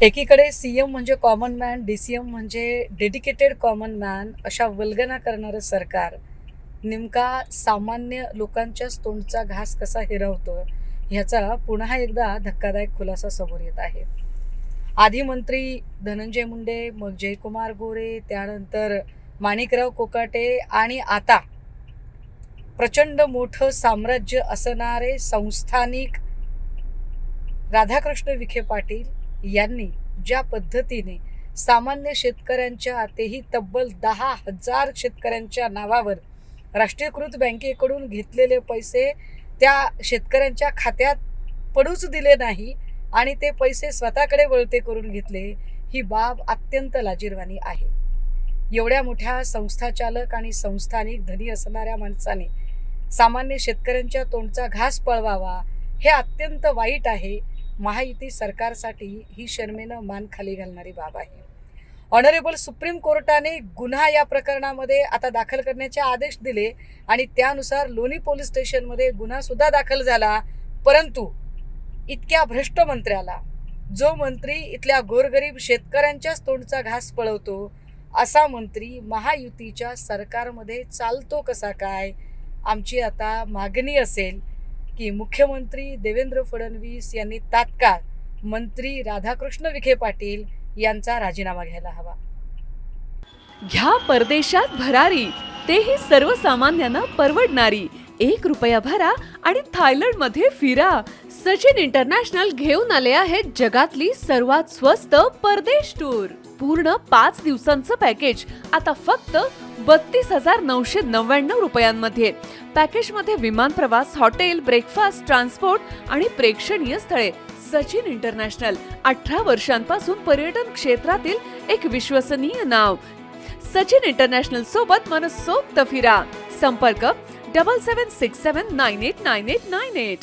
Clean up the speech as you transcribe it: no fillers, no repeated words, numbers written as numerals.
एकीकडे सीएम म्हणजे common man, DCM म्हणजे डेडिकेटेड कॉमन मॅन अशा वल्गना करणारं सरकार नेमका सामान्य लोकांच्याच तोंडचा घास कसा हिरावतो ह्याचा पुन्हा एकदा धक्कादायक खुलासा समोर येत आहे. आधी मंत्री धनंजय मुंडे, मग जयकुमार गोरे, त्यानंतर माणिकराव कोकाटे आणि आता प्रचंड मोठं साम्राज्य असणारे संस्थानिक राधाकृष्ण विखे पाटील यांनी ज्या पद्धतीने सामान्य शेतकऱ्यांच्या, तेही तब्बल 10,000 शेतकऱ्यांच्या नावावर राष्ट्रीयकृत बँकेकडून घेतलेले पैसे त्या शेतकऱ्यांच्या खात्यात पडूच दिले नाही आणि ते पैसे स्वतःकडे वळते करून घेतले, ही बाब अत्यंत लाजिरवाणी आहे. एवढ्या मोठ्या संस्थाचालक आणि संस्थानिक धनी असणाऱ्या माणसाने सामान्य शेतकऱ्यांच्या तोंडचा घास पळवावा हे अत्यंत वाईट आहे. महायुती सरकारसाठी ही शर्मेनं मान खाली घालणारी बाब आहे. ऑनरेबल सुप्रीम कोर्टाने गुन्हा या प्रकरणामध्ये आता दाखल करण्याचे आदेश दिले आणि त्यानुसार लोणी पोलीस स्टेशनमध्ये गुन्हा सुद्धा दाखल झाला. परंतु इतक्या भ्रष्ट मंत्र्याला, जो मंत्री इथल्या गोरगरीब शेतकऱ्यांच्याच तोंडचा घास पळवतो, असा मंत्री महायुतीच्या सरकारमध्ये चालतो कसा काय? आमची आता मागणी असेल की मुख्यमंत्री देवेंद्र फडणवीस यांनी तात्काळ मंत्री राधाकृष्ण विखे पाटील यांचा राजीनामा घ्यायला हवा. घ्या परदेशात भरारी, तेही सर्वसामान्यांना परवडणारी. ₹1 भरा आणि थायलंडमध्ये फिरा. सचिन इंटरनॅशनल घेऊन आले आहेत जगातली सर्वात स्वस्त परदेश टूर. पूर्ण 5 दिवसांचं पॅकेज आता फक्त ₹32,999 पॅकेजमध्ये विमान प्रवास, हॉटेल, ब्रेकफास्ट, ट्रान्सपोर्ट आणि प्रेक्षणीय स्थळे. सचिन इंटरनॅशनल 18 वर्षांपासून पर्यटन क्षेत्रातील एक विश्वसनीय नाव. सचिन इंटरनॅशनल सोबत मनसोक्त फिरा. संपर्क 7767989898.